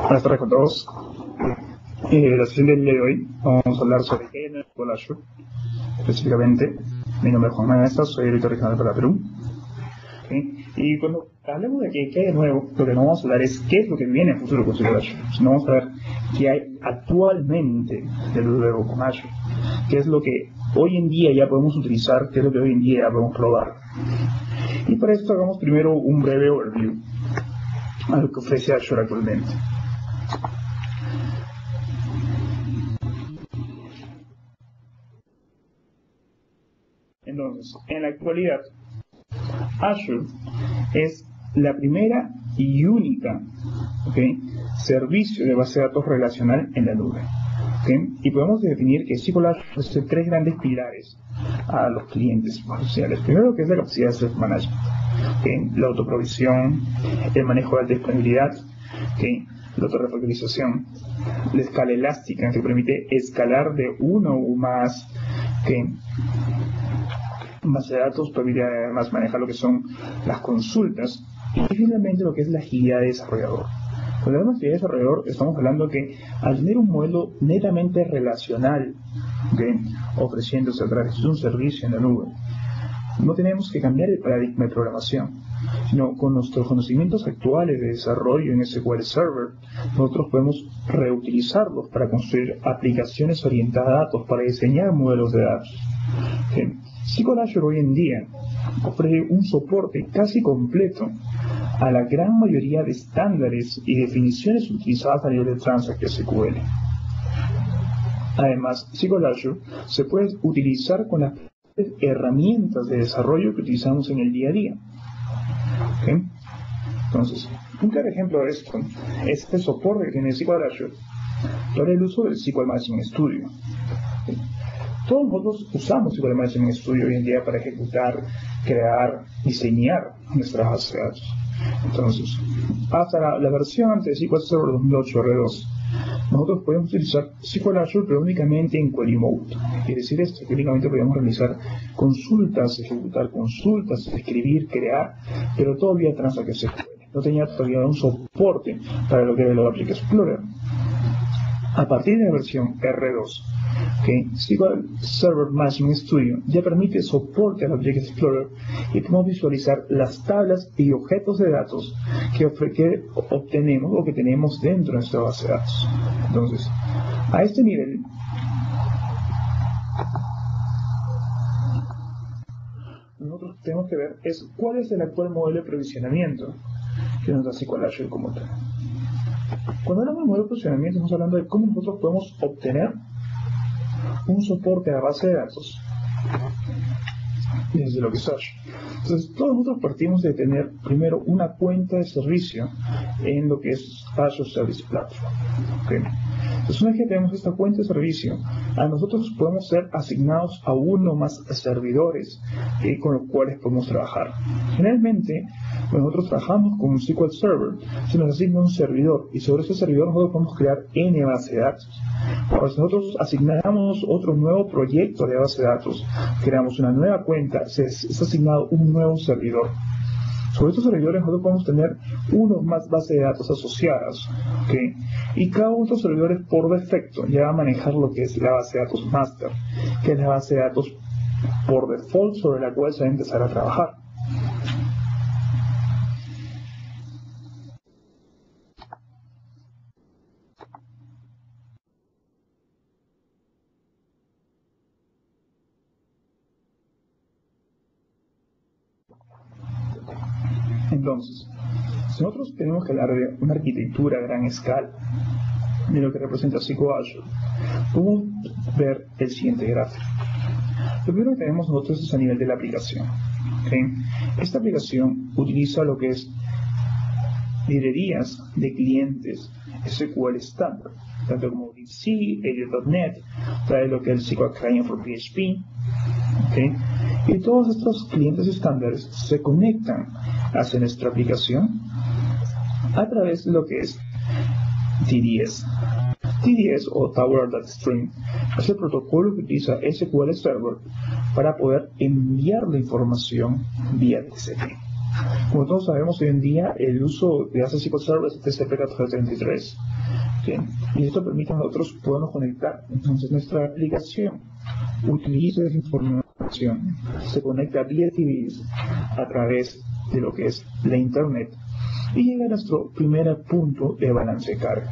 Buenas tardes con todos. La sesión del día de hoy vamos a hablar sobre qué es SQL Azure. Específicamente, mi nombre es Juan Maestra, soy director regional para Perú. Y cuando hablemos de qué hay de nuevo, lo que no vamos a hablar es qué es lo que viene en futuro con SQL Azure, sino vamos a ver qué hay actualmente de nuevo con Azure, qué es lo que hoy en día ya podemos utilizar, qué es lo que hoy en día ya podemos probar. Y para esto hagamos primero un breve overview a lo que ofrece Azure actualmente. Entonces, en la actualidad, Azure es la primera y única servicio de base de datos relacional en la nube. Y podemos definir que SQL Azure ofrece tres grandes pilares a los clientes potenciales. Primero, que es la capacidad de self-management, la autoprovisión, el manejo de alta disponibilidad, la autorrefactorización, la escala elástica, que permite escalar de uno o más base de datos, permite además manejar lo que son las consultas, y finalmente lo que es la agilidad de desarrollador. Cuando hablamos de agilidad de desarrollador, estamos hablando que al tener un modelo netamente relacional, ofreciéndose a través de un servicio en la nube, no tenemos que cambiar el paradigma de programación, sino con nuestros conocimientos actuales de desarrollo en SQL Server, nosotros podemos reutilizarlos para construir aplicaciones orientadas a datos, para diseñar modelos de datos. SQL Azure hoy en día ofrece un soporte casi completo a la gran mayoría de estándares y definiciones utilizadas a nivel de Transact SQL. Además, SQL Azure se puede utilizar con las herramientas de desarrollo que utilizamos en el día a día. Entonces, un claro ejemplo de esto es este soporte que tiene SQL Azure para el uso del SQL Management Studio. Todos nosotros usamos SQL Management Studio hoy en día para ejecutar, crear, diseñar nuestras bases de datos. Entonces, hasta la versión antes de SQL Server 2008 R2, nosotros podemos utilizar SQL Azure pero únicamente en query mode. Quiere decir esto, que únicamente podemos realizar consultas, ejecutar consultas, escribir, crear, pero todo vía Transact SQL. No tenía todavía un soporte para lo que era el Object Explorer. A partir de la versión R2, SQL Server Management Studio ya permite soporte al Object Explorer y podemos visualizar las tablas y objetos de datos que obtenemos o que tenemos dentro de nuestra base de datos. Entonces, a este nivel, nosotros tenemos que ver cuál es el actual modelo de provisionamiento que nos da SQL Azure como tal. Cuando hablamos de modelo de provisionamiento, estamos hablando de cómo nosotros podemos obtener un soporte a la base de datos desde lo que es Azure. Entonces, todos nosotros partimos de tener primero una cuenta de servicio en lo que es Azure Service Platform. Entonces, una vez que tenemos esta cuenta de servicio, a nosotros podemos ser asignados a uno o más servidores con los cuales podemos trabajar. Generalmente, cuando nosotros trabajamos con un SQL Server, se nos asigna un servidor y sobre ese servidor nosotros podemos crear N base de datos. Ahora, si nosotros asignamos otro nuevo proyecto de base de datos, creamos una nueva cuenta, se es asignado un nuevo servidor. Sobre estos servidores nosotros podemos tener uno o más bases de datos asociadas, y cada uno de estos servidores por defecto ya va a manejar lo que es la base de datos master, que es la base de datos por default sobre la cual se va a empezar a trabajar. Entonces, si nosotros tenemos que hablar de una arquitectura a gran escala de lo que representa SQL Azure, podemos ver el siguiente gráfico. Lo primero que tenemos nosotros es a nivel de la aplicación. Esta aplicación utiliza lo que es librerías de clientes SQL estándar, tanto como DC, ADO.NET, trae lo que es el SQL Client for PHP. Y todos estos clientes estándares se conectan hacia nuestra aplicación a través de lo que es TDS. TDS o Tower Data Stream es el protocolo que utiliza SQL Server para poder enviar la información vía TCP. Como todos sabemos, hoy en día el uso de Access SQL Server es TCP/433. ¿Okay? Y esto permite a nosotros podernos conectar. Entonces nuestra aplicación utiliza esa información, se conecta vía TVs a través de lo que es la internet y llega a nuestro primer punto de balance de carga.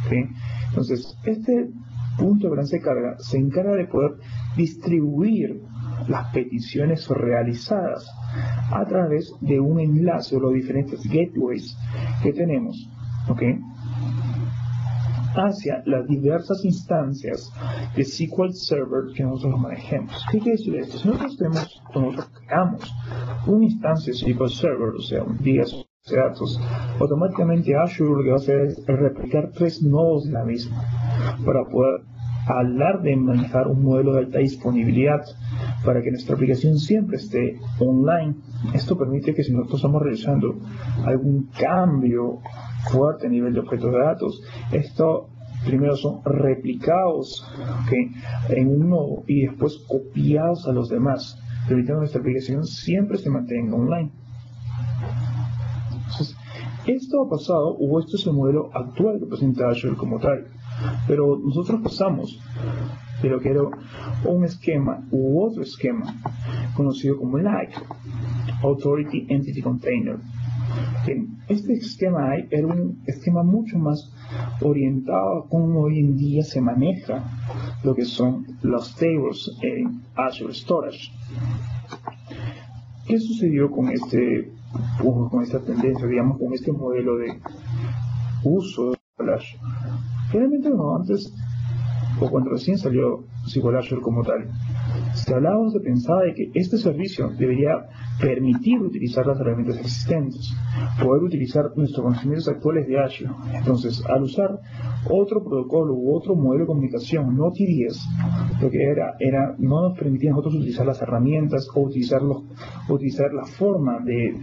¿Okay? Entonces este punto de balance de carga se encarga de poder distribuir las peticiones realizadas a través de un enlace o los diferentes gateways que tenemos, ¿okay? hacia las diversas instancias de SQL Server que nosotros manejemos. ¿Qué quiere decir esto? Si nosotros creamos una instancia de SQL Server, o sea, un día de datos, automáticamente Azure lo que va a hacer es replicar 3 nodos de la misma para poder hablar de manejar un modelo de alta disponibilidad para que nuestra aplicación siempre esté online. Esto permite que si nosotros estamos realizando algún cambio fuerte a nivel de objetos de datos, esto primero son replicados, ¿okay?, en un nodo y después copiados a los demás, permitiendo que nuestra aplicación siempre se mantenga online. Entonces, esto ha pasado, o esto es el modelo actual que presenta Azure como tal, pero nosotros pasamos de lo que era un esquema u otro esquema conocido como LEC, Authority Entity Container. Este esquema era un esquema mucho más orientado a cómo hoy en día se maneja lo que son los tables en Azure Storage. ¿Qué sucedió con esta tendencia, digamos, con este modelo de uso de Flash? Realmente antes, o cuando recién salió SQL Azure como tal, se pensaba de que este servicio debería permitir utilizar las herramientas existentes, poder utilizar nuestros conocimientos actuales de Azure. Entonces, al usar otro protocolo u otro modelo de comunicación, no TDS, lo que no nos permitía a nosotros utilizar las herramientas o utilizar la forma de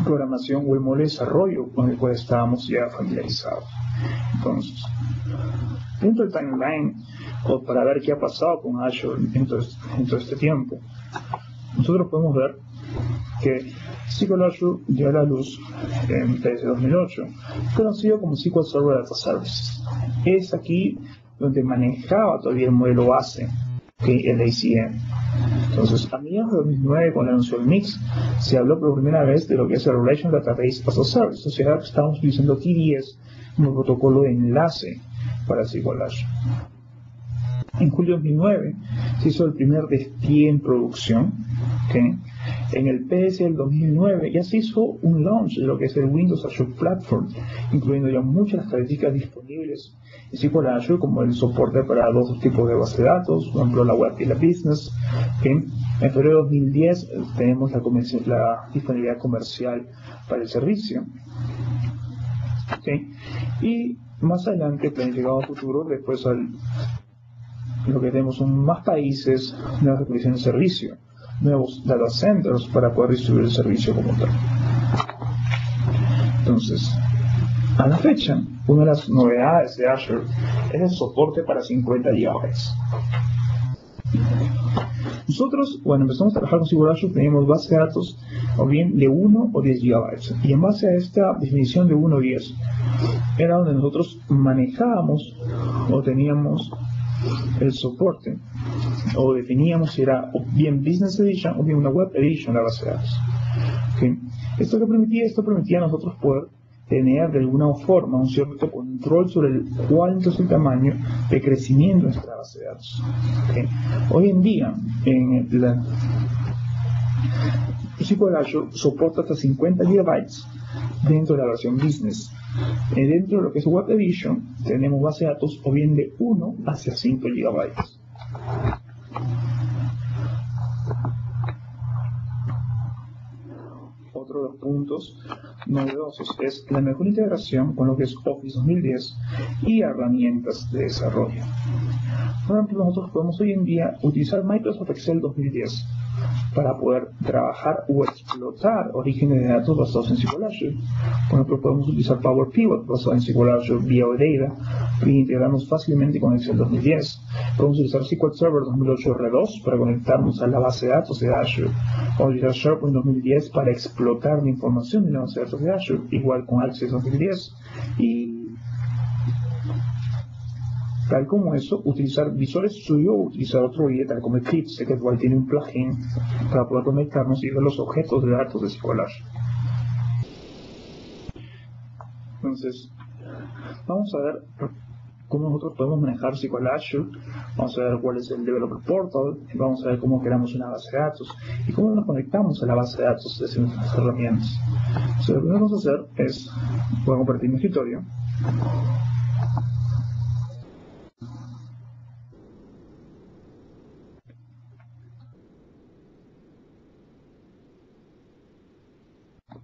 programación o el modelo de desarrollo con el cual estábamos ya familiarizados. Entonces, dentro del timeline, o para ver qué ha pasado con Azure en todo este tiempo, nosotros podemos ver que SQL Azure dio a la luz desde 2008, conocido como SQL Server Data Services. Es aquí donde manejaba todavía el modelo base, el ACM. Entonces, a mediados de 2009, con el anuncio del Mix, se habló por primera vez de lo que es el Relational Database as a Service, o sea, estamos utilizando TDS como protocolo de enlace para SQL Azure. En julio de 2009 se hizo el primer despliegue en producción. ¿Okay? En el PS del 2009 ya se hizo un launch de lo que es el Windows Azure Platform, incluyendo ya muchas de las características disponibles en SQL Azure, como el soporte para 2 tipos de base de datos, por ejemplo la web y la business. ¿Okay? En febrero de 2010 tenemos la disponibilidad comercial para el servicio. ¿Okay? Y más adelante, planificado a futuro, después lo que tenemos son más países, nuevas actualizaciones de servicio, nuevos data centers para poder distribuir el servicio como tal. Entonces, a la fecha, una de las novedades de Azure es el soporte para 50 GB. Nosotros, cuando empezamos a trabajar con SQL Azure, teníamos base de datos o bien de 1 o 10 GB. Y en base a esta definición de 1 o 10, era donde nosotros manejábamos o teníamos el soporte, o definíamos si era o bien Business Edition o bien una Web Edition la base de datos. ¿Okay? Esto permitía a nosotros poder tener de alguna forma un cierto control sobre entonces el tamaño de crecimiento de nuestra base de datos. ¿Okay? Hoy en día, SQL Azure soporta hasta 50 GB dentro de la versión Business. Dentro de lo que es Web Edition, tenemos base de datos o bien de 1 hacia 5 GB. Otro de los puntos novedosos es la mejor integración con lo que es Office 2010 y herramientas de desarrollo. Por ejemplo, nosotros podemos hoy en día utilizar Microsoft Excel 2010 para poder trabajar o explotar orígenes de datos basados en SQL Azure. Por ejemplo, podemos utilizar Power Pivot basado en SQL Azure vía OData para integrarnos fácilmente con Excel 2010. Podemos utilizar SQL Server 2008 R2 para conectarnos a la base de datos de Azure. Podemos utilizar SharePoint 2010 para explotar la información de la base de datos de Azure, igual con Access 2010. Y tal como eso, utilizar Visual Studio o utilizar otro IDE tal como Eclipse, que igual tiene un plugin para poder conectarnos y ver los objetos de datos de SQL Azure. Entonces, vamos a ver cómo nosotros podemos manejar SQL Azure, vamos a ver cuál es el Developer Portal, vamos a ver cómo creamos una base de datos y cómo nos conectamos a la base de datos desde nuestras herramientas. Entonces, lo que vamos a hacer es, voy a compartir mi escritorio.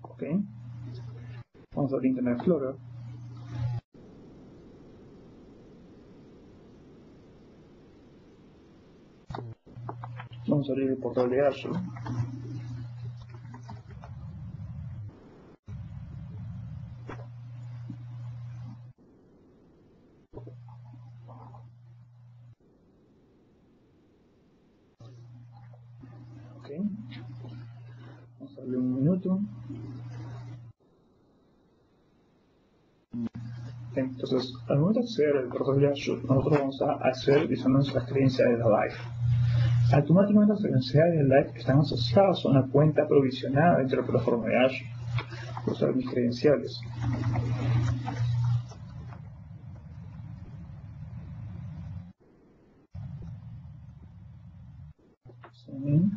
Ok, vamos a abrir Internet Explorer. Vamos a abrir el portal de Azure. Ok, vamos a darle un minuto. Entonces, al momento de acceder al portal de Azure, nosotros vamos a acceder utilizando nuestras credenciales de Live. Automáticamente las credenciales de Live están asociadas a una cuenta provisionada dentro de la plataforma de Azure. Voy a usar mis credenciales. Sí.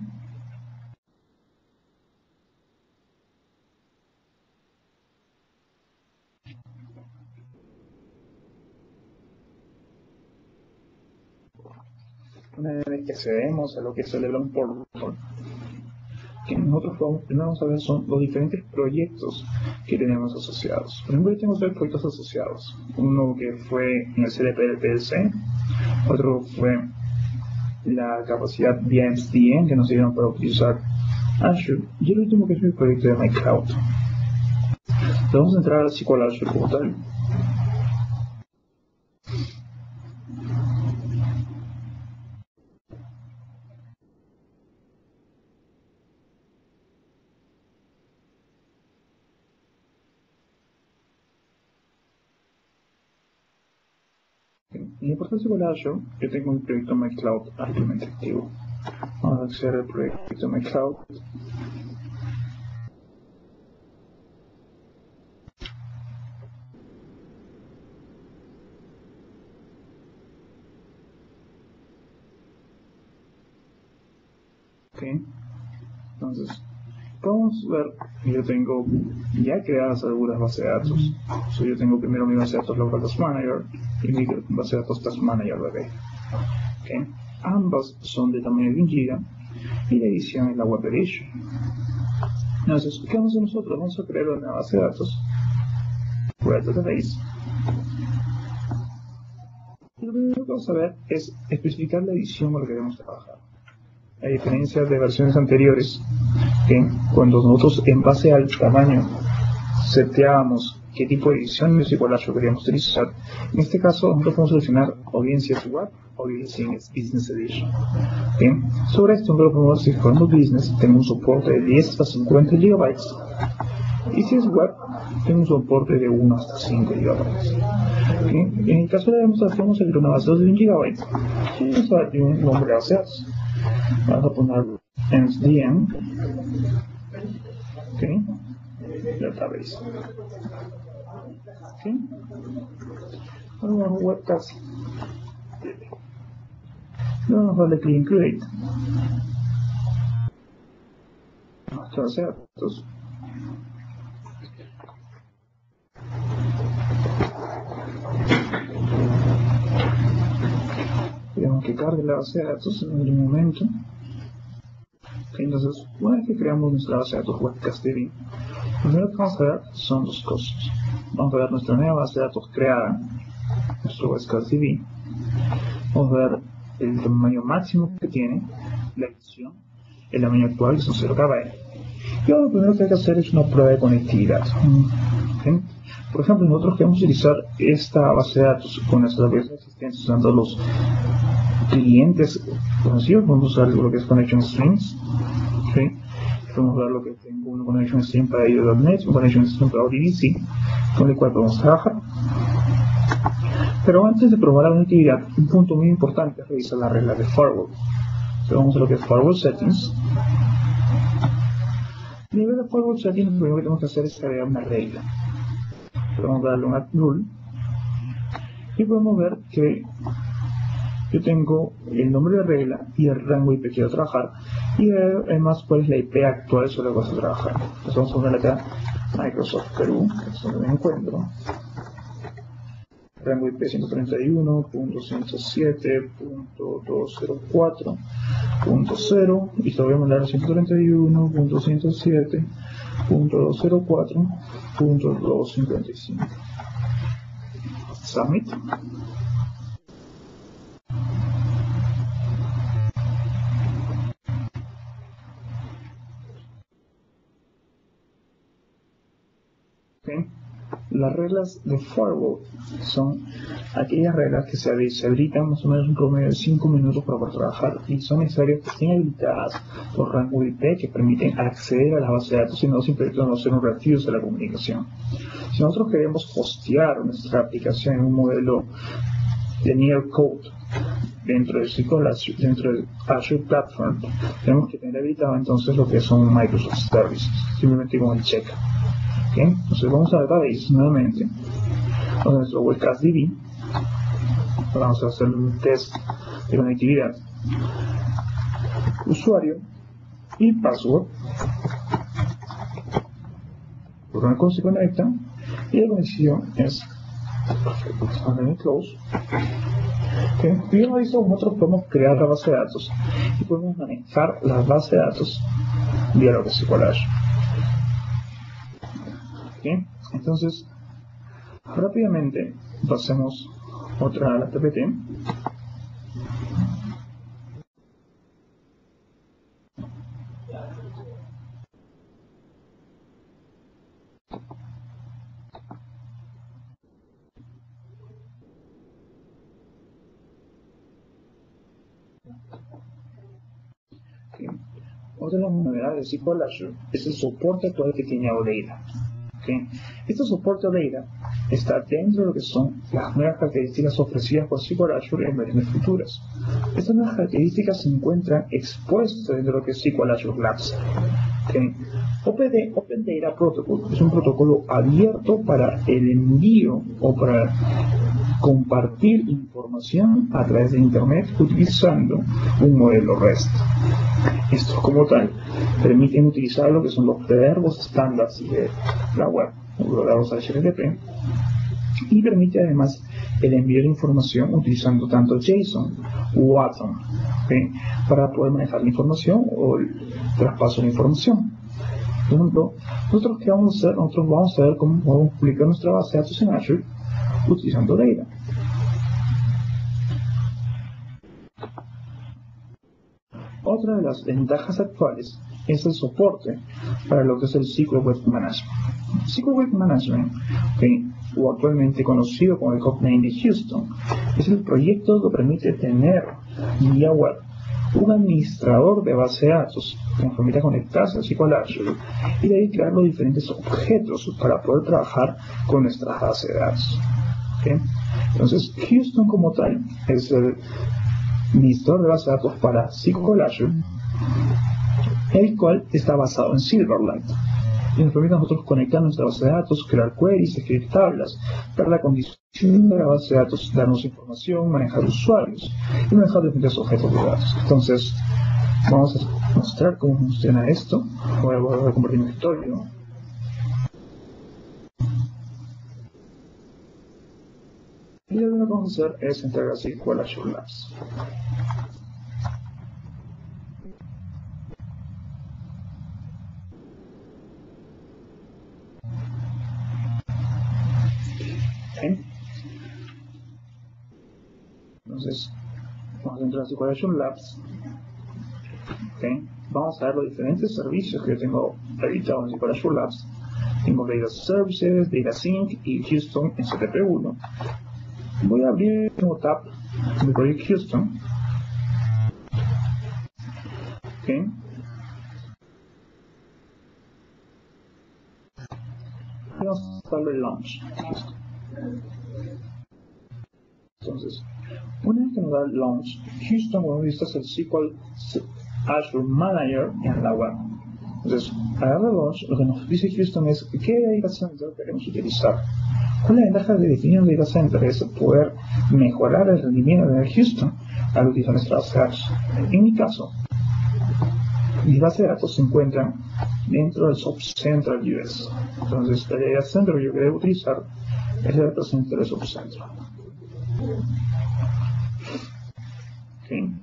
Una vez que accedemos a lo que es el Development Portal, que nosotros vamos a ver son los diferentes proyectos que tenemos asociados. Por ejemplo, yo tengo tres proyectos asociados. Uno que fue en el CDP del PLC, otro fue la capacidad vía MSDN que nos dieron para utilizar Azure, y el último que es mi proyecto de MyCloud. Entonces vamos a entrar al SQL Azure como tal. En el portal SQL Azure yo tengo un proyecto MyCloud actualmente activo. Vamos a acceder al proyecto MyCloud. Okay. Entonces, podemos ver que yo tengo ya creadas algunas bases de datos. Yo tengo primero mi base de datos Local Task Manager y mi base de datos Task Manager DB. Okay. Ambas son de tamaño de 1 GB y la edición es la Web Edition. Entonces, ¿qué vamos a hacer nosotros? Vamos a crear una base de datos Web Database. Y lo primero que vamos a ver es especificar la edición con la que queremos trabajar. A diferencia de versiones anteriores, que cuando nosotros en base al tamaño seteábamos qué tipo de edición de SQL Azure queríamos utilizar, en este caso nosotros podemos seleccionar o bien si es Web o bien si es Business Edition. Bien, sobre esto nosotros podemos decir que cuando Business tengo un soporte de 10 hasta 50 GB y si es Web tengo un soporte de 1 hasta 5 GB. Bien, en el caso de la demostración vamos a crear una base de 1 GB y vamos a dar un nombre de base de datos. Vamos a poner MSDN, okay, database, okay, vamos a webcast, vamos a darle click create, nuestra base de datos, queremos que cargue la base de datos en un momento. Entonces, una vez que creamos nuestra base de datos WebcastDB, lo primero que vamos a ver son los costos. Vamos a ver nuestra nueva base de datos creada, nuestro WebcastDB. Vamos a ver el tamaño máximo que tiene, la edición, el tamaño actual es un 0 KB. Y lo primero que hay que hacer es una prueba de conectividad. ¿Okay? Por ejemplo, nosotros queremos utilizar esta base de datos con nuestras bases existentes usando los clientes conocidos. Vamos a usar lo que es Connection Strings. ¿Okay? Vamos a ver lo que tengo una Connection String para AWS.NET, una Connection String para ODBC, con el cual podemos trabajar. Pero antes de probar la conectividad, un punto muy importante es revisar la regla de Firewall. Entonces vamos a lo que es Firewall Settings. A nivel de Firewall Settings, lo primero que tenemos que hacer es agregar una regla. Vamos a darle un Add Rule y podemos ver que yo tengo el nombre de regla y el rango IP que quiero trabajar y además cuál es la IP actual sobre la que vas a trabajar. Entonces vamos a poner acá Microsoft Perú, que es donde me encuentro. Rango IP 131.107.204.0 y se lo voy a mandar a 131.107.204.255. Submit. Okay. Las reglas de Firewall son aquellas reglas que se habilitan más o menos un promedio de 5 minutos para poder trabajar y son necesarias que estén habilitadas por rango IP que permiten acceder a las bases de datos y no simplemente no ser un refuge de la comunicación. Si nosotros queremos hostear nuestra aplicación en un modelo de Near Code dentro del Azure Platform, tenemos que tener habilitado entonces lo que son Microsoft Services, simplemente con el check. ¿Okay? Entonces vamos a Database nuevamente, con nuestro Webcast DB, vamos a hacer un test de conectividad, usuario y password, por una cosa se conecta y la conexión es close. Okay. Y una vez nosotros podemos crear la base de datos y podemos manejar la base de datos vía lo que es SQLite. Okay. Entonces, rápidamente pasemos otra a la PPT. Okay. Otra de las novedades de SQL Azure es el soporte actual que tiene OData. Okay. Este soporte OData está dentro de lo que son las nuevas características ofrecidas por SQL Azure en versiones futuras. Estas nuevas características se encuentran expuestas dentro de lo que es SQL Azure Labs. Okay. Open Data Protocol es un protocolo abierto para el envío o para compartir información a través de Internet utilizando un modelo REST. Estos como tal permiten utilizar lo que son los verbos estándares de la web, los verbos HTTP, y permite además el envío de información utilizando tanto JSON u ATOM, ¿okay? Para poder manejar la información o el traspaso de información. Por ejemplo, nosotros ¿qué vamos a hacer? Nosotros vamos a ver cómo podemos publicar nuestra base de datos en Azure utilizando Data. Otra de las ventajas actuales es el soporte para lo que es el SQL Web Management. SQL Web Management, okay, o actualmente conocido como el Hotname de Houston, es el proyecto que permite tener vía web un administrador de base de datos que nos permite conectarse al SQL Azure y de ahí crear los diferentes objetos para poder trabajar con nuestras bases de datos. Okay. Entonces, Houston como tal es el administrador de base de datos para SQL Azure, el cual está basado en Silverlight y nos permite a nosotros conectar nuestra base de datos, crear queries, escribir tablas, ver la condición de la base de datos, darnos información, manejar usuarios y manejar diferentes objetos de datos. Entonces, vamos a mostrar cómo funciona esto. Voy a compartir mi escritorio. Y lo que vamos a hacer es entrar a SQL Azure Labs. ¿Okay? Entonces, vamos a entrar a SQL Azure Labs. ¿Okay? vamos a ver los diferentes servicios que yo tengo habilitados en SQL Azure Labs. Tengo Data Services, Data Sync y Houston en CTP1. Voy a abrir un nuevo tab en mi proyecto Houston. Okay. Y vamos a darle Launch. Entonces, una vez que nos da Launch, Houston, como hemos visto, es el SQL Azure Manager en la web. Entonces, al darle Launch, lo que nos dice Houston es qué data center queremos utilizar. ¿Cuál es la ventaja de definir un data center? Es poder mejorar el rendimiento de Houston al utilizar nuestra base de datos. En mi caso, mis bases de datos se encuentran dentro del subcentral US. Entonces, el data center que yo quiero utilizar es el data center del subcentral. Okay.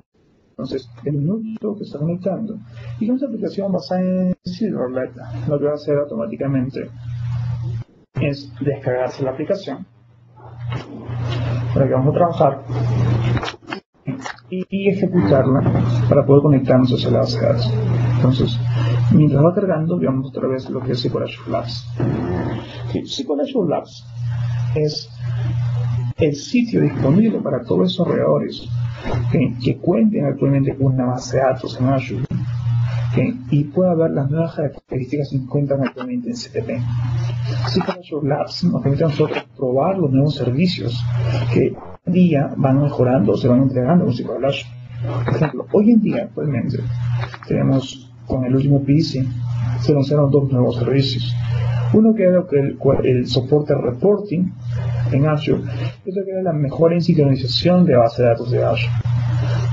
Entonces, el minuto que está conectando. Y con esta aplicación basada en Silverlight, lo que va a hacer automáticamente es descargarse la aplicación para que vamos a trabajar y ejecutarla para poder conectarnos hacia la base de datos. Entonces, mientras va cargando, veamos otra vez lo que es SQL Azure Labs. SQL Azure Labs es el sitio disponible para todos los desarrolladores que cuenten actualmente con una base de datos en Azure y pueda ver las nuevas características que se encuentran actualmente en CTP. SQL Azure Labs nos permite a nosotros probar los nuevos servicios que hoy en día van mejorando o se van entregando con SQL Azure. Por ejemplo, hoy en día actualmente tenemos con el último PDC se lanzaron dos nuevos servicios. Uno que era el soporte reporting en Azure, y otro que era la mejora en sincronización de base de datos de Azure.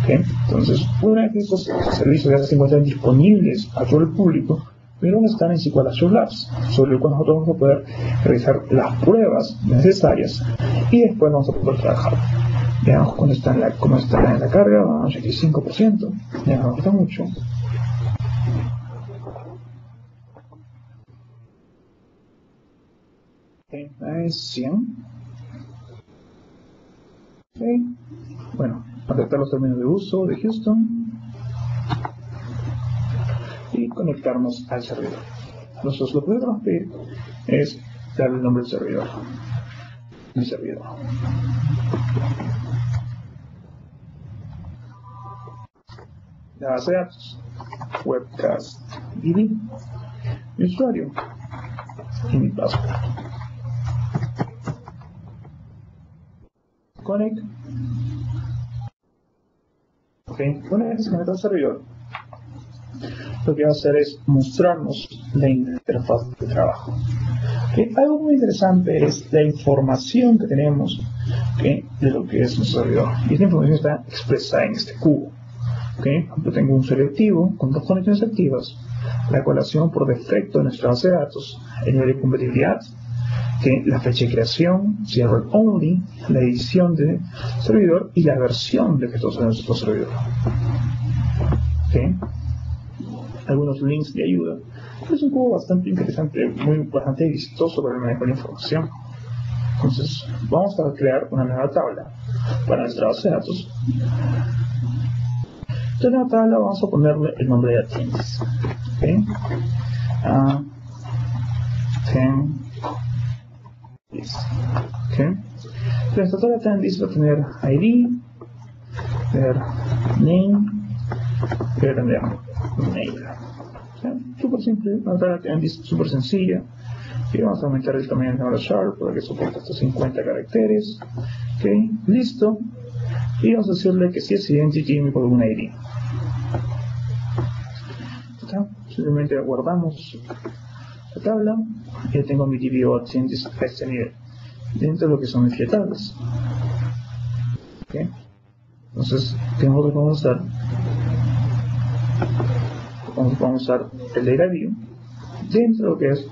¿Okay? Entonces, una vez que estos servicios ya se encuentran disponibles a todo el público, pero están en SQL Azure Labs, sobre el cual nosotros vamos a poder realizar las pruebas necesarias y después vamos a poder trabajar. Veamos cómo está en la carga, vamos a 85%, ya no falta mucho. Es 100. Okay. Bueno, aceptar los términos de uso de Houston y conectarnos al servidor. Nosotros lo que podemos pedir es darle el nombre del servidor. Mi servidor. La base de datos. Webcast DB. Mi usuario y mi password. Connect. Okay. Una vez que se conecta al servidor, lo que va a hacer es mostrarnos la interfaz de trabajo. Okay. Algo muy interesante es la información que tenemos de lo que es nuestro servidor. Y esta información está expresada en este cubo. Okay. Yo tengo un usuario activo con dos conexiones activas, la colación por defecto de nuestra base de datos, el nivel de compatibilidad, la fecha de creación, si es read only, la edición de servidor y la versión de que esto sea nuestro servidor. Okay. Algunos links de ayuda. Es un cubo bastante interesante, bastante vistoso para el manejo de la información. Entonces, vamos a crear una nueva tabla para nuestra base de datos. En la tabla vamos a ponerle el nombre de attendees. Okay. Okay. Entonces, toda la attendees va a tener ID, name, mail. Súper simple, una tabla attendees súper sencilla. Y vamos a aumentar el tamaño de la sharp para que soporte hasta 50 caracteres. Okay. Listo. Y vamos a decirle que si es identity me pongo un ID. Simplemente guardamos la tabla y ya tengo mi DBO attendees a este nivel dentro de lo que son mis tablas. Okay. Entonces, ¿qué nosotros vamos a usar? Vamos a usar el data view dentro de lo que es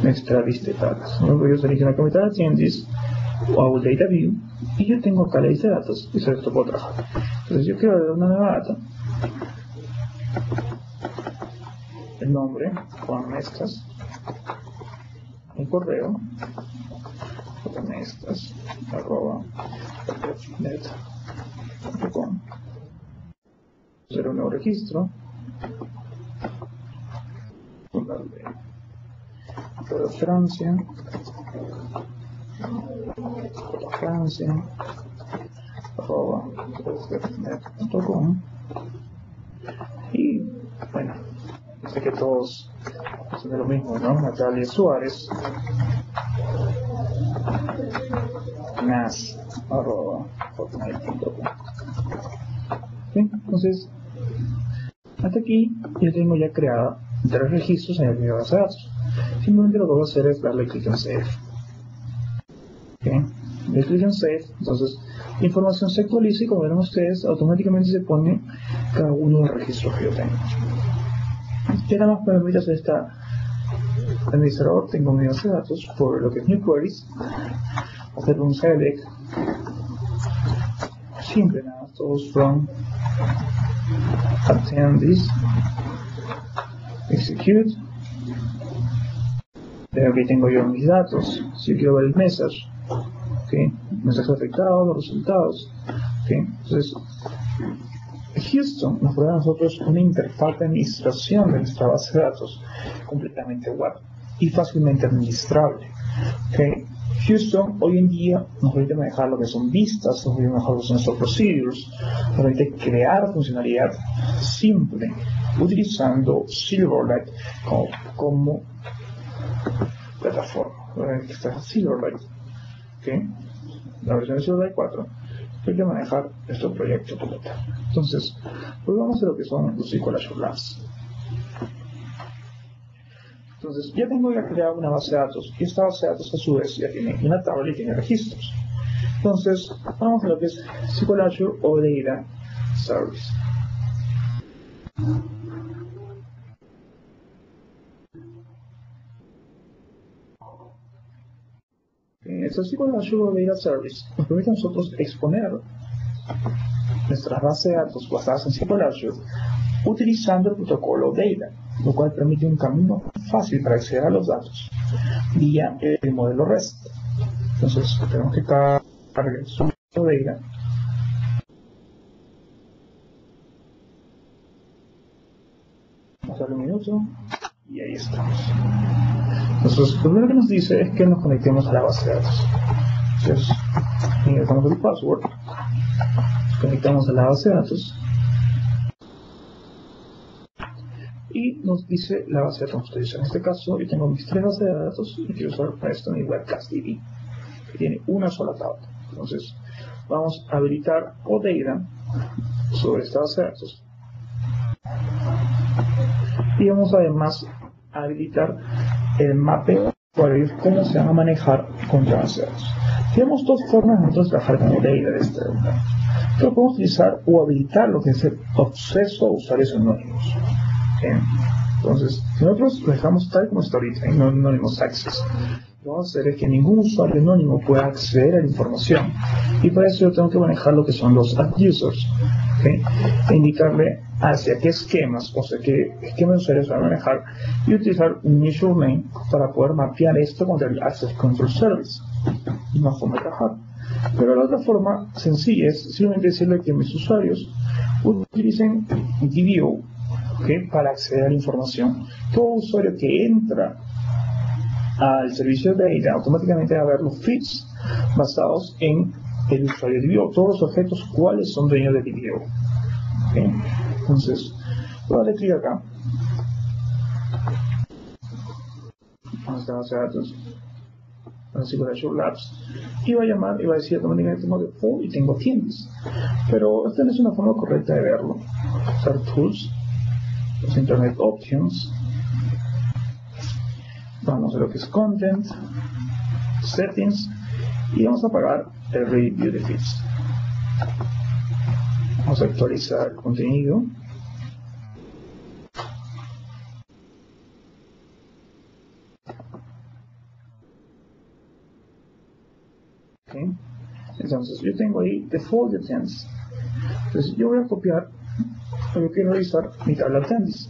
nuestra lista de tablas. Voy a seleccionar como tabla attendees o hago el data view y yo tengo acá la lista de datos y sobre esto puedo trabajar. Entonces, yo quiero dar una nueva data. El nombre, Juan Mezcas, el correo, juanmezcas@net.com. Hacer un nuevo registro, de Francia, net.com. Y bueno, sé que todos son de lo mismo, ¿no? Natalia Suárez, nas@hotmail.com. ¿Sí? Entonces, hasta aquí yo tengo ya creada 3 registros en mi base de datos. Simplemente lo que voy a hacer es darle clic en Save. ¿Okay? Le clic en Save, entonces la información se actualiza y como ven ustedes, automáticamente se pone cada uno de los registros que yo tengo. Y nada más permite hacer esta administrador, tengo mi base de datos por lo que es New Queries, hacer un select, simple nada, todos from attendees, execute. Aquí tengo yo mis datos, si yo quiero ver el message, ¿okay? Mensajes afectados, los resultados, ¿okay? Entonces Houston nos provee a nosotros una interfaz de administración de nuestra base de datos completamente web y fácilmente administrable, ¿okay? Houston hoy en día nos permite manejar lo que son vistas, nos permite manejar lo que son nuestros procedures, nos permite crear funcionalidad simple utilizando Silverlight como plataforma. Esta es Silverlight, ¿okay? La versión de Silverlight 4 permite manejar estos proyectos completos. Entonces, volvamos a lo que son los SQL Azure Labs. Entonces, ya tengo creado una base de datos y esta base de datos a su vez ya tiene una tabla y tiene registros. Entonces, vamos a lo que es SQL Azure o Data Service. Este SQL Azure o Data Service nos permite a nosotros exponer nuestras bases de datos basadas en SQL Azure utilizando el protocolo Data, lo cual permite un camino fácil para acceder a los datos vía el modelo REST. Entonces tenemos que cargar su Data. Vamos a darle un minuto y ahí estamos. Entonces lo primero que nos dice es que nos conectemos a la base de datos. Entonces ingresamos el password, conectamos a la base de datos y nos dice la base de datos que utiliza. En este caso yo tengo mis 3 bases de datos y quiero usar para esto mi Webcast DB, que tiene una sola tabla. Entonces vamos a habilitar OData sobre esta base de datos y vamos además a habilitar el mapeo para ver cómo se van a manejar con la base de datos. Tenemos 2 formas de nosotros trabajar con OData de este documento. Pero podemos utilizar o habilitar lo que es el acceso a usuarios anónimos. Entonces, si nosotros lo dejamos tal como está ahorita, en Anonymous Access, lo que vamos a hacer es que ningún usuario anónimo pueda acceder a la información. Y para eso yo tengo que manejar lo que son los ad users, ¿okay? E indicarle hacia qué esquemas, o sea, qué esquema de usuarios van a manejar y utilizar un username para poder mapear esto contra el Access Control Service. Es una forma de trabajar. Pero la otra forma sencilla es simplemente decirle que mis usuarios utilicen DBO, ¿okay? Para acceder a la información. Todo usuario que entra al servicio de Data automáticamente va a ver los feeds basados en el usuario de DBO. Todos los objetos cuáles son dueños de DBO. ¿Okay? Entonces, voy a darle clic acá. Vamos a esta base de datos. SQL Azure Labs y va a llamar y va a decir automáticamente tengo default y tengo tiendas, pero esta no es una forma correcta de verlo. Usar tools, los internet options, vamos a lo que es content, settings y vamos a apagar el review de feeds. Vamos a actualizar el contenido. ¿Okay? Entonces yo tengo ahí default attendance. Entonces yo voy a copiar, pero quiero revisar mi tabla attendance.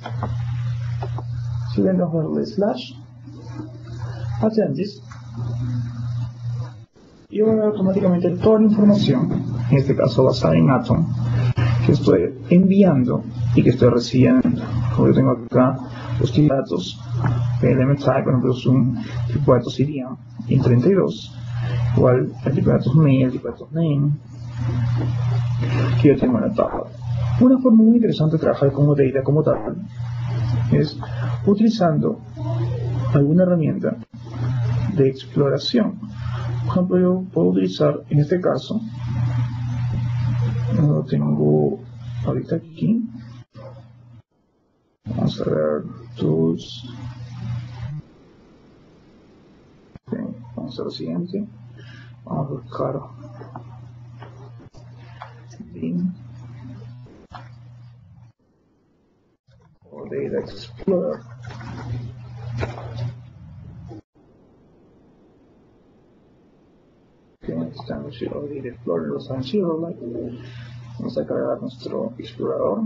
Si vengo a darle slash attendance y voy a ver automáticamente toda la información, en este caso basada en Atom, que estoy enviando y que estoy recibiendo. Como yo tengo acá los tipos de datos, element type, por ejemplo, es un tipo de datos sería int32, igual el tipo de datos main, el tipo de datos name, que yo tengo en la tabla. Una forma muy interesante de trabajar con data como tal es utilizando alguna herramienta de exploración. Por ejemplo, yo puedo utilizar, en este caso, lo tengo ahorita aquí. Vamos a ver tools. Okay, vamos a lo siguiente. Vamos a buscar Bing o Data Explorer. Okay, estamos en Data Explorer, los Silverlight. Vamos a cargar nuestro explorador.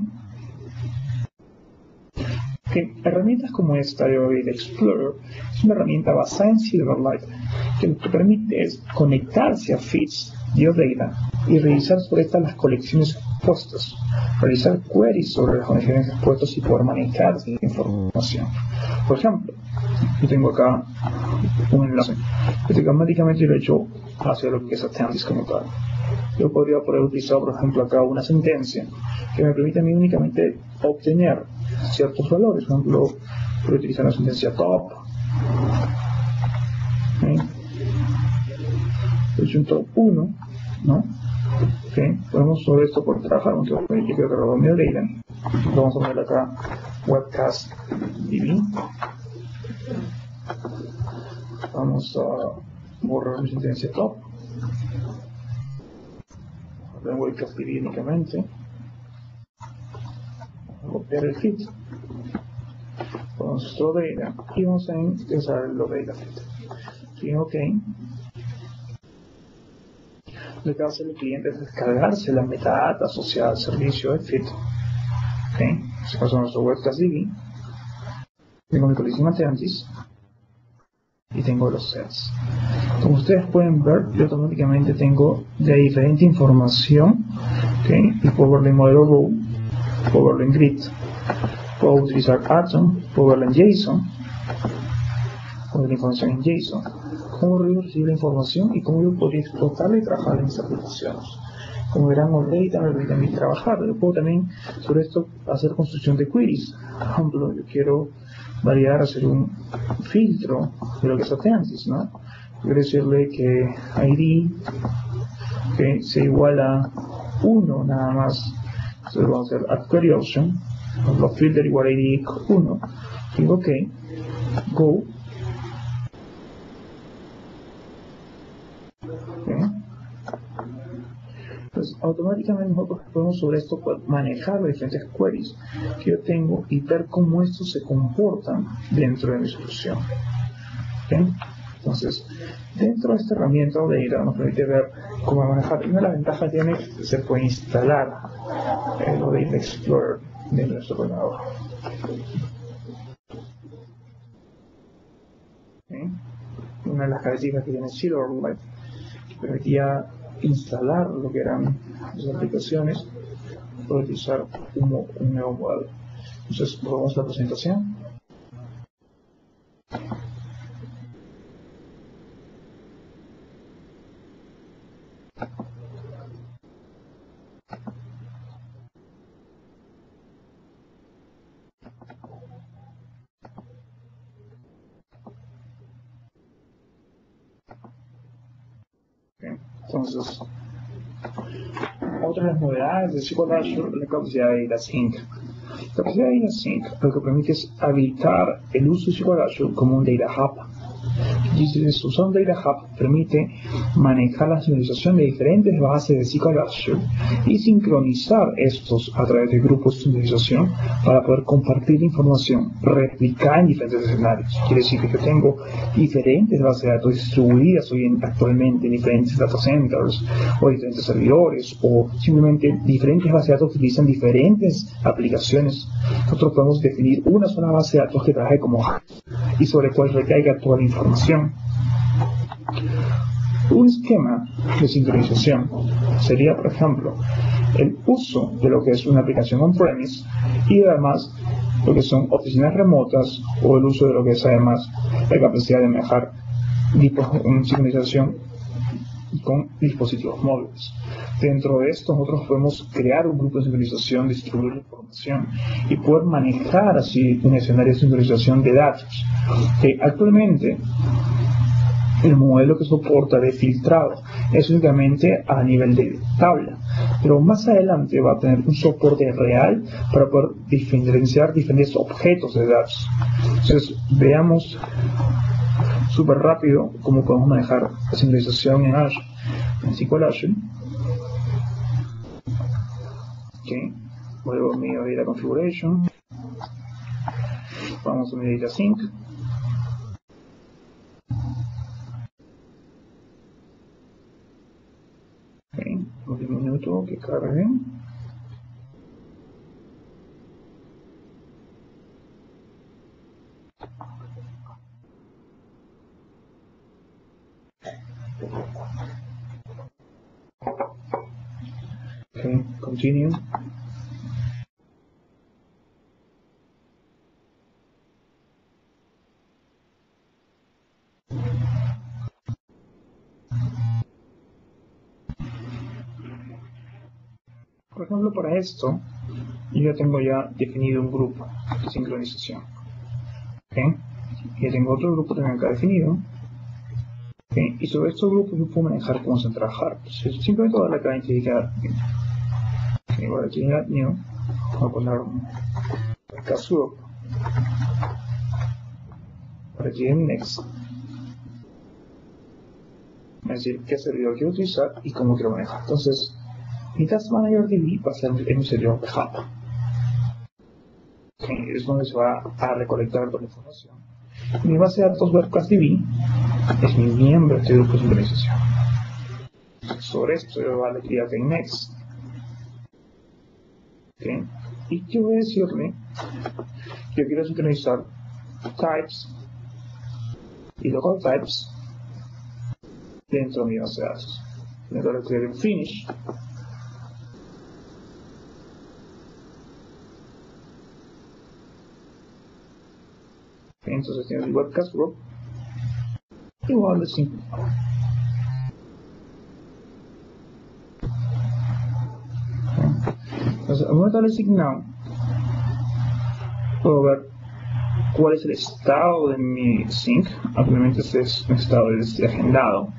Herramientas como esta de Data Explorer es una herramienta basada en Silverlight que lo que permite es conectarse a feeds de data y revisar sobre estas las colecciones expuestas, realizar queries sobre las conexiones expuestas y poder manejar esa información. Por ejemplo, yo tengo acá un enlace que automáticamente lo he hecho hacia lo que es Atlantis como tal. Yo podría poder utilizar, por ejemplo, acá una sentencia que me permite a mí únicamente obtener ciertos valores. Por ejemplo, puedo utilizar la sentencia top. He hecho un top 1, ¿no? Podemos sobre esto por trabajar un top. Yo quiero que lo mi data. Vamos a poner acá webcast DB. Vamos a borrar mi sentencia top. Voy a transcribir únicamente, copiar el feed con nuestro data y vamos a ingresar el data feed. Y OK. Lo que hace el cliente es descargarse la metadata asociada al servicio de feed. En este caso, nuestro webcast DB. Tengo mi colección Atlantis y tengo los sets. Como ustedes pueden ver, yo automáticamente tengo de diferente información, y puedo verlo en modelo row, puedo verlo en grid, puedo utilizar Atom, puedo verlo en JSON, puedo ver la información en JSON, cómo recibir la información y cómo yo podría explotarla y trabajar en mis aplicaciones. Como verán, data me permite a mí trabajar, pero puedo también sobre esto hacer construcción de queries. Por ejemplo, yo quiero validar, hacer un filtro de lo que es Atlantis, ¿no? Quiero decirle que ID sea igual a 1 nada más. Entonces vamos a hacer add query option, los filter igual a ID 1, digo OK, go. Entonces automáticamente nosotros podemos sobre esto manejar las diferentes queries que yo tengo y ver cómo estos se comportan dentro de mi solución. Entonces, dentro de esta herramienta Data nos permite ver cómo manejar. Y una de las ventajas tiene que se puede instalar el Data Explorer de nuestro ordenador. Una de las características que tiene Silverlight que permitía instalar lo que eran las aplicaciones, puede utilizar un nuevo modelo. Entonces, probamos la presentación. Entonces, otra de las novedades de SQL Azure es la capacidad de Data Sync. La capacidad de Data Sync lo que permite es habilitar el uso de SQL Azure como un Data Hub. Y usar un Data Hub permite manejar la sincronización de diferentes bases de SQL Azure y sincronizar estos a través de grupos de sincronización para poder compartir información replicada en diferentes escenarios. Quiere decir que yo tengo diferentes bases de datos distribuidas actualmente en diferentes data centers o diferentes servidores o simplemente diferentes bases de datos que utilizan diferentes aplicaciones. Nosotros podemos definir una sola base de datos que trabaje como hub y sobre cuál recaiga toda la información. Un esquema de sincronización sería, por ejemplo, el uso de lo que es una aplicación on-premise y además lo que son oficinas remotas o el uso de lo que es además la capacidad de manejar sincronización con dispositivos móviles. Dentro de esto nosotros podemos crear un grupo de sincronización, distribuir la información y poder manejar así un escenario de sincronización de datos. Actualmente el modelo que soporta de filtrado es únicamente a nivel de tabla, pero más adelante va a tener un soporte real para poder diferenciar diferentes objetos de datos. Entonces veamos súper rápido cómo podemos manejar la sincronización en Azure, en SQL Azure. Vuelvo a mi Data Configuration, vamos a mi Data Sync. Un minuto que cargue. Continue. Por ejemplo, para esto, yo ya tengo definido un grupo de sincronización. Ya tengo otro grupo también acá definido. Y sobre estos grupos yo puedo manejar cómo se trabajar. Simplemente voy a darle acá a identificar. Voy aquí en Add New, voy a poner acá Swap. Por aquí en Next. Es decir, qué servidor quiero utilizar y cómo quiero manejar. Entonces, mi Task Manager DB va a ser en un servidor de Hub. Es donde se va a recolectar toda la información. Mi base de datos Webcast DB es mi miembro de este grupo de sincronización. Sobre esto yo voy a darle aquí en Next. Y yo voy a decirle que yo quiero sincronizar types y local types dentro de mi base de datos. Le voy a crear un finish. Entonces tengo el webcast group igual de 5. Entonces al momento de asignado puedo ver cuál es el estado de mi sync. Actualmente este es un estado de agendado.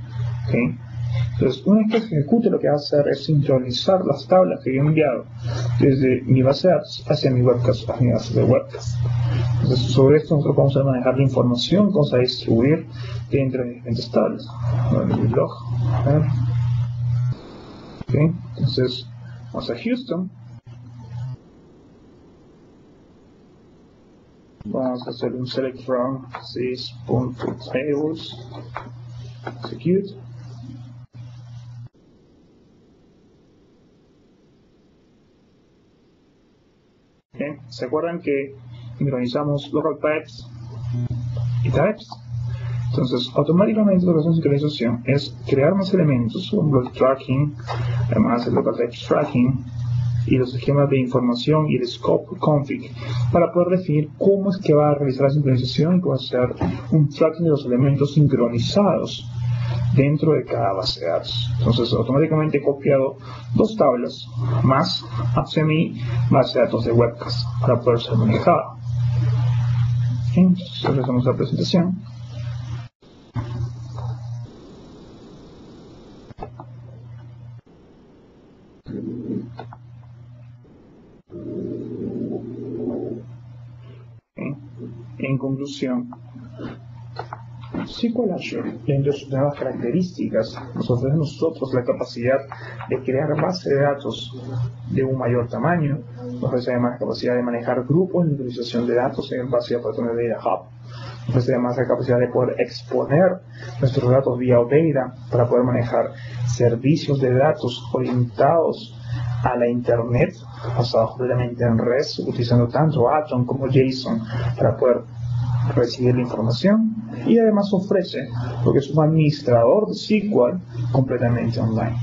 Entonces una vez que se ejecute, lo que va a hacer es sincronizar las tablas que yo he enviado desde mi base de datos hacia mi webcast, a mi base de webcast. Entonces sobre esto nosotros vamos a manejar la información, vamos a distribuir entre diferentes tablas. El log. Entonces vamos a Houston. Vamos a hacer un select from sys.tables, execute. ¿Se acuerdan que sincronizamos local types y types? Entonces, automáticamente lo que hace sincronización es crear más elementos, como el tracking, además el local types tracking, y los esquemas de información y el scope config, para poder definir cómo es que va a realizar la sincronización y cómo va a hacer un tracking de los elementos sincronizados dentro de cada base de datos. Entonces automáticamente he copiado dos tablas más hacia mi base de datos de webcast para poder ser manejada. Entonces regresamos a la presentación. En conclusión, SQL Azure, dentro de sus nuevas características, nos ofrece a nosotros la capacidad de crear bases de datos de un mayor tamaño, nos ofrece además la capacidad de manejar grupos de utilización de datos en base a patrones de Data Hub, nos ofrece además la capacidad de poder exponer nuestros datos vía OData para poder manejar servicios de datos orientados a la Internet, basados completamente en REST, utilizando tanto Atom como JSON para poder recibir la información, y además ofrece lo que es un administrador de SQL completamente online.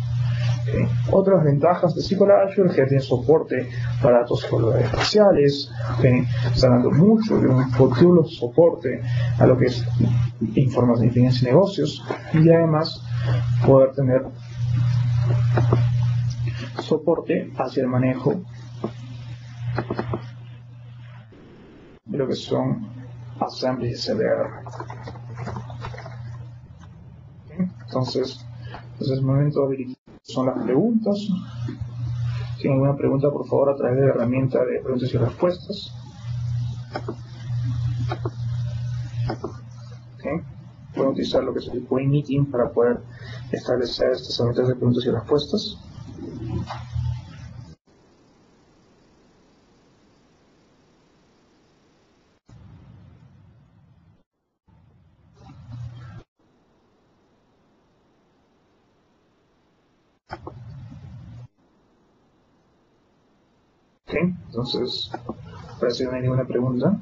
¿Okay? Otras ventajas de SQL Azure es que tiene soporte para datos geológicos espaciales. ¿Okay? Está dando mucho de un futuro soporte a lo que es información de inteligencia y negocios, y además poder tener soporte hacia el manejo de lo que son assembly y CDR. ¿Okay? Entonces es el momento de habilitar son las preguntas. Si tienen alguna pregunta, por favor, a través de la herramienta de preguntas y respuestas. ¿Okay? Pueden utilizar lo que es el Point Meeting para poder establecer estas herramientas de preguntas y respuestas. ¿Okay? Entonces, parece que no hay ninguna pregunta.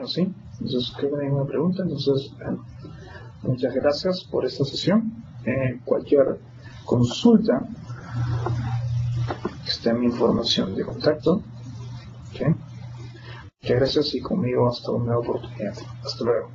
¿Sí? Entonces, creo que no hay ninguna pregunta. Entonces, muchas gracias por esta sesión. Cualquier consulta, está en mi información de contacto. ¿Okay? Muchas gracias y conmigo hasta una nueva oportunidad. Hasta luego.